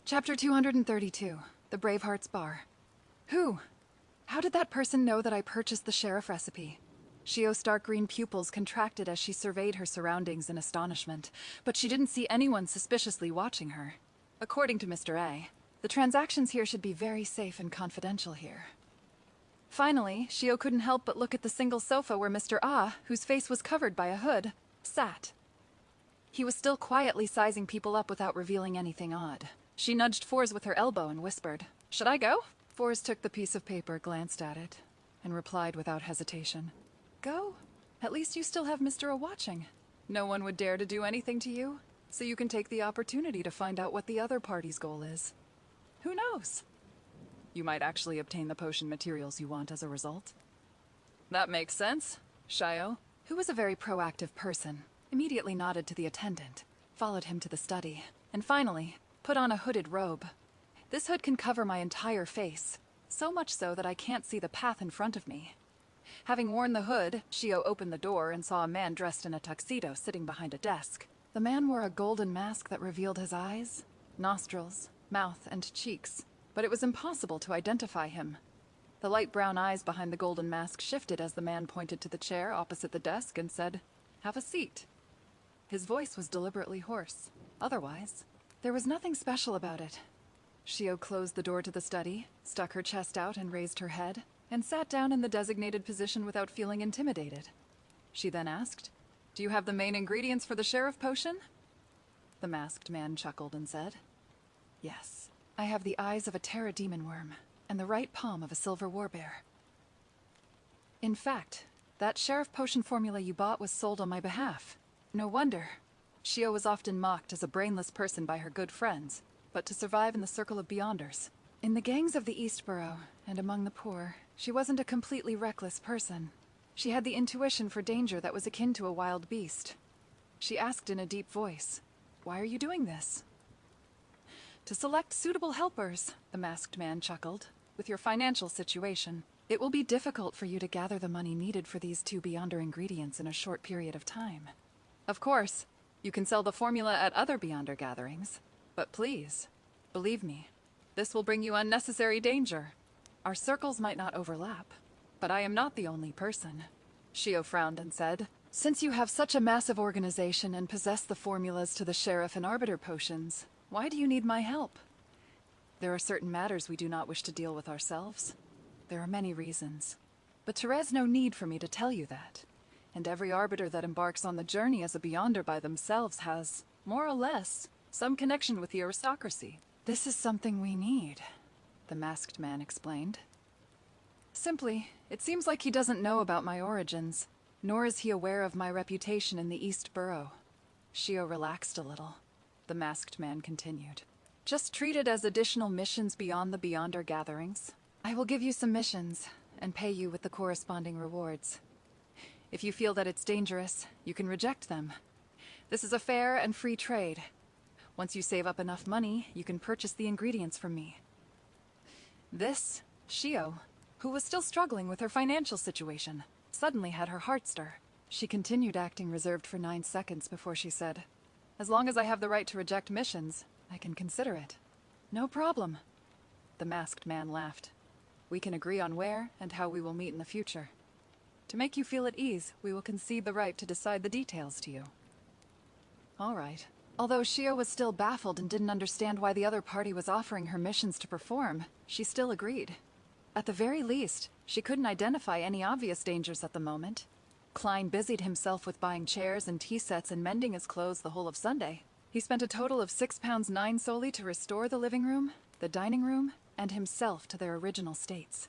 Chapter 232, The Braveheart's Bar. Who? How did that person know that I purchased the sheriff recipe? Shio's dark green pupils contracted as she surveyed her surroundings in astonishment, but she didn't see anyone suspiciously watching her. According to Mr. A, the transactions here should be very safe and confidential here. Finally, Shio couldn't help but look at the single sofa where Mr. A, whose face was covered by a hood, sat. He was still quietly sizing people up without revealing anything odd. She nudged Fours with her elbow and whispered, "Should I go?" Fours took the piece of paper, glanced at it, and replied without hesitation, "Go? At least you still have Mr. A watching. No one would dare to do anything to you, so you can take the opportunity to find out what the other party's goal is. Who knows? You might actually obtain the potion materials you want as a result." "That makes sense." Shio, who was a very proactive person, immediately nodded to the attendant, followed him to the study, and finally put on a hooded robe. This hood can cover my entire face, so much so that I can't see the path in front of me. Having worn the hood, Shio opened the door and saw a man dressed in a tuxedo sitting behind a desk. The man wore a golden mask that revealed his eyes, nostrils, mouth, and cheeks, but it was impossible to identify him. The light brown eyes behind the golden mask shifted as the man pointed to the chair opposite the desk and said, "Have a seat." His voice was deliberately hoarse. Otherwise, there was nothing special about it. Shio closed the door to the study, stuck her chest out and raised her head, and sat down in the designated position without feeling intimidated. She then asked, "Do you have the main ingredients for the sheriff potion?" The masked man chuckled and said, "Yes, I have the eyes of a terra demon worm and the right palm of a silver warbear. In fact, that sheriff potion formula you bought was sold on my behalf. No wonder. Shio was often mocked as a brainless person by her good friends, but to survive in the circle of Beyonders. In the gangs of the Eastborough, and among the poor, she wasn't a completely reckless person. She had the intuition for danger that was akin to a wild beast. She asked in a deep voice, "Why are you doing this?" "To select suitable helpers," the masked man chuckled. "With your financial situation, it will be difficult for you to gather the money needed for these 2 Beyonder ingredients in a short period of time. Of course, you can sell the formula at other Beyonder gatherings, but please, believe me, this will bring you unnecessary danger. Our circles might not overlap, but I am not the only person." Shio frowned and said, "Since you have such a massive organization and possess the formulas to the sheriff and arbiter potions, why do you need my help?" "There are certain matters we do not wish to deal with ourselves. There are many reasons, but there is no need for me to tell you that. And every arbiter that embarks on the journey as a Beyonder by themselves has, more or less, some connection with the aristocracy. This is something we need," the masked man explained. "Simply, it seems like he doesn't know about my origins, nor is he aware of my reputation in the East Borough." Shio relaxed a little. The masked man continued. "Just treat it as additional missions beyond the Beyonder gatherings. I will give you some missions, and pay you with the corresponding rewards. If you feel that it's dangerous, you can reject them. This is a fair and free trade. Once you save up enough money, you can purchase the ingredients from me." This, Shio, who was still struggling with her financial situation, suddenly had her heart stir. She continued acting reserved for 9 seconds before she said, "As long as I have the right to reject missions, I can consider it." "No problem." The masked man laughed. "We can agree on where and how we will meet in the future. To make you feel at ease, we will concede the right to decide the details to you." All right. Although Shio was still baffled and didn't understand why the other party was offering her missions to perform, she still agreed. At the very least, she couldn't identify any obvious dangers at the moment. Klein busied himself with buying chairs and tea sets and mending his clothes the whole of Sunday. He spent a total of £6.09 solely to restore the living room, the dining room, and himself to their original states.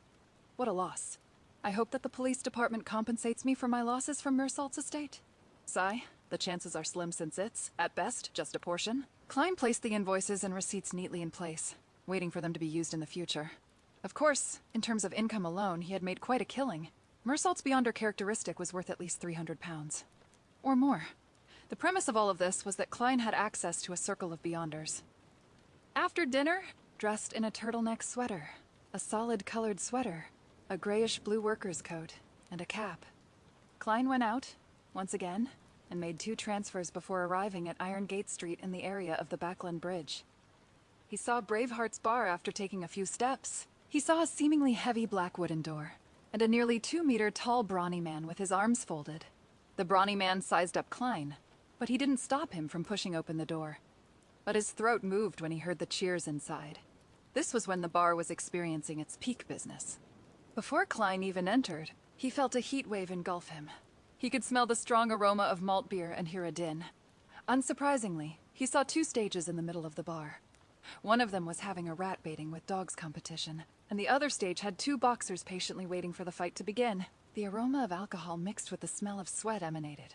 What a loss. I hope that the police department compensates me for my losses from Mersault's estate. Sigh, the chances are slim since it's, at best, just a portion. Klein placed the invoices and receipts neatly in place, waiting for them to be used in the future. Of course, in terms of income alone, he had made quite a killing. Mersault's Beyonder characteristic was worth at least £300. Or more. The premise of all of this was that Klein had access to a circle of Beyonders. After dinner, dressed in a turtleneck sweater, a solid-colored sweater, a grayish-blue worker's coat, and a cap, Klein went out, once again, and made 2 transfers before arriving at Iron Gate Street in the area of the Backlund Bridge. He saw Braveheart's bar after taking a few steps. He saw a seemingly heavy black wooden door, and a nearly 2-meter tall brawny man with his arms folded. The brawny man sized up Klein, but he didn't stop him from pushing open the door. But his throat moved when he heard the cheers inside. This was when the bar was experiencing its peak business. Before Klein even entered, he felt a heat wave engulf him. He could smell the strong aroma of malt beer and hear a din. Unsurprisingly, he saw 2 stages in the middle of the bar. One of them was having a rat baiting with dogs competition, and the other stage had 2 boxers patiently waiting for the fight to begin. The aroma of alcohol mixed with the smell of sweat emanated.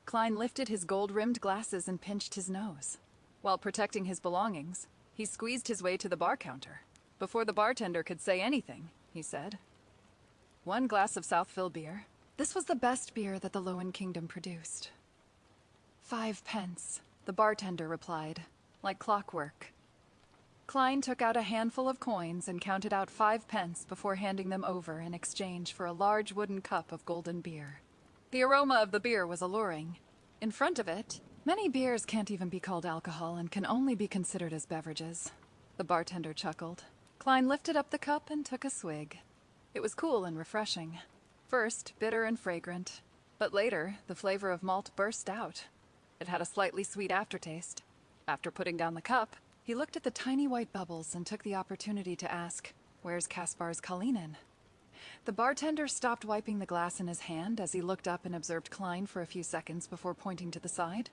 Klein lifted his gold-rimmed glasses and pinched his nose. While protecting his belongings, he squeezed his way to the bar counter. Before the bartender could say anything, he said, "1 glass of Southville beer." This was the best beer that the Loen Kingdom produced. 5 pence, the bartender replied, like clockwork. Klein took out a handful of coins and counted out 5 pence before handing them over in exchange for a large wooden cup of golden beer. The aroma of the beer was alluring. In front of it, many beers can't even be called alcohol and can only be considered as beverages. The bartender chuckled. Klein lifted up the cup and took a swig. It was cool and refreshing. First, bitter and fragrant, but later, the flavor of malt burst out. It had a slightly sweet aftertaste. After putting down the cup, he looked at the tiny white bubbles and took the opportunity to ask, "Where's Kaspar's Kalinin?" The bartender stopped wiping the glass in his hand as he looked up and observed Klein for a few seconds before pointing to the side.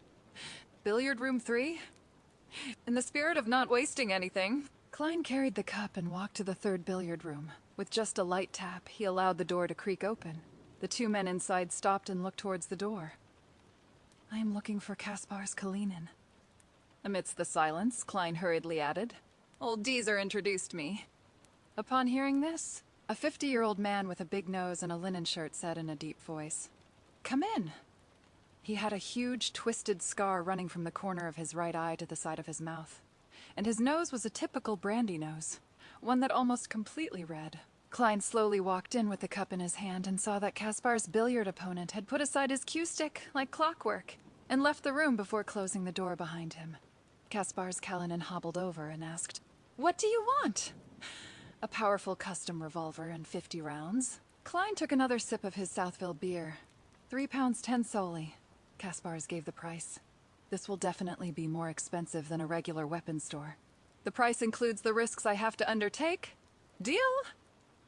"Billiard room 3? In the spirit of not wasting anything." Klein carried the cup and walked to the 3rd billiard room. With just a light tap, he allowed the door to creak open. The 2 men inside stopped and looked towards the door. "I am looking for Kaspar's Kalinin." Amidst the silence, Klein hurriedly added, "Old Deezer introduced me." Upon hearing this, a 50-year-old man with a big nose and a linen shirt said in a deep voice, "Come in." He had a huge, twisted scar running from the corner of his right eye to the side of his mouth, and his nose was a typical brandy nose, one that almost completely read. Klein slowly walked in with the cup in his hand and saw that Kaspar's billiard opponent had put aside his cue stick like clockwork and left the room before closing the door behind him. Kaspar's Kalinin hobbled over and asked, "What do you want?" "A powerful custom revolver and 50 rounds. Klein took another sip of his Southville beer. 3 pounds 10 solely. Kaspar's gave the price. "This will definitely be more expensive than a regular weapons store. The price includes the risks I have to undertake. Deal?"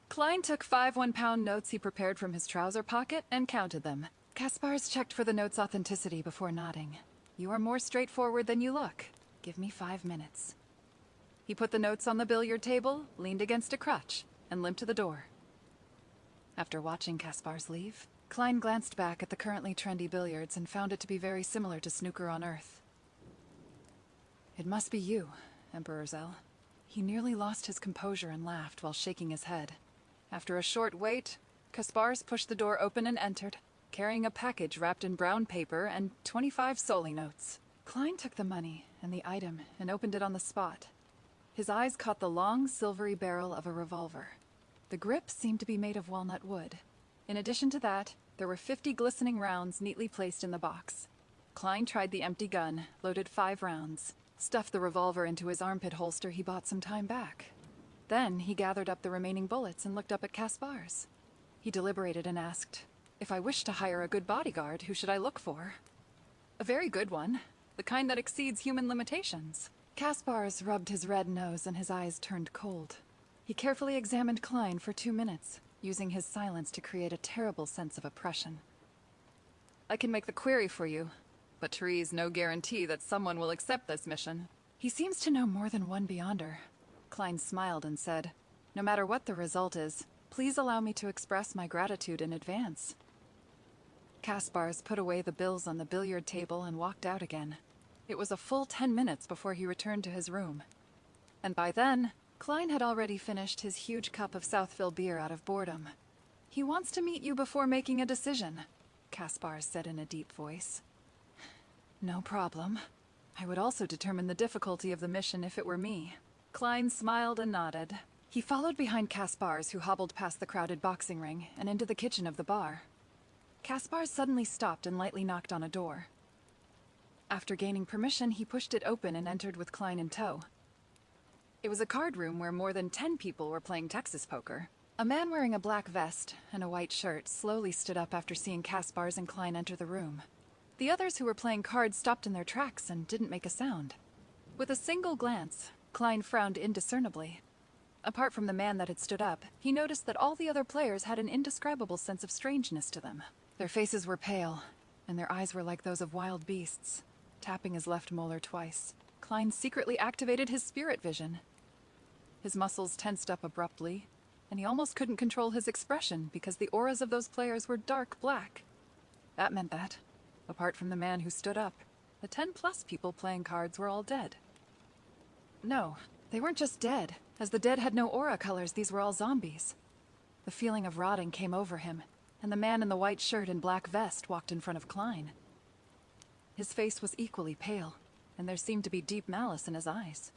Klein took 5 one-pound notes he prepared from his trouser pocket and counted them. Kaspar's checked for the note's authenticity before nodding. "You are more straightforward than you look. Give me 5 minutes." He put the notes on the billiard table, leaned against a crutch, and limped to the door. After watching Kaspar's leave, Klein glanced back at the currently trendy billiards and found it to be very similar to snooker on Earth. "It must be you, Emperor Zell." He nearly lost his composure and laughed while shaking his head. After a short wait, Kaspar's pushed the door open and entered, carrying a package wrapped in brown paper and 25 solely notes. Klein took the money and the item and opened it on the spot. His eyes caught the long, silvery barrel of a revolver. The grip seemed to be made of walnut wood. In addition to that, there were 50 glistening rounds neatly placed in the box. Klein tried the empty gun, loaded 5 rounds, stuffed the revolver into his armpit holster he bought some time back. Then he gathered up the remaining bullets and looked up at Kaspar's. He deliberated and asked, "If I wish to hire a good bodyguard, who should I look for?" "A very good one. The kind that exceeds human limitations." Kaspar's rubbed his red nose and his eyes turned cold. He carefully examined Klein for 2 minutes, using his silence to create a terrible sense of oppression. "I can make the query for you, but Therese no guarantee that someone will accept this mission." "He seems to know more than one beyonder." Klein smiled and said, "No matter what the result is, please allow me to express my gratitude in advance." Kaspar's put away the bills on the billiard table and walked out again. It was a full 10 minutes before he returned to his room. And by then, Klein had already finished his huge cup of Southville beer out of boredom. "He wants to meet you before making a decision," Kaspar said in a deep voice. "No problem. I would also determine the difficulty of the mission if it were me." Klein smiled and nodded. He followed behind Kaspar's, who hobbled past the crowded boxing ring and into the kitchen of the bar. Kaspar suddenly stopped and lightly knocked on a door. After gaining permission, he pushed it open and entered with Klein in tow. It was a card room where more than 10 people were playing Texas poker. A man wearing a black vest and a white shirt slowly stood up after seeing Kaspars and Klein enter the room. The others who were playing cards stopped in their tracks and didn't make a sound. With a single glance, Klein frowned indiscernibly. Apart from the man that had stood up, he noticed that all the other players had an indescribable sense of strangeness to them. Their faces were pale, and their eyes were like those of wild beasts. Tapping his left molar twice, Klein secretly activated his spirit vision. His muscles tensed up abruptly, and he almost couldn't control his expression because the auras of those players were dark black. That meant that, apart from the man who stood up, the 10+ people playing cards were all dead. No, they weren't just dead. As the dead had no aura colors, these were all zombies. The feeling of rotting came over him, and the man in the white shirt and black vest walked in front of Klein. His face was equally pale, and there seemed to be deep malice in his eyes.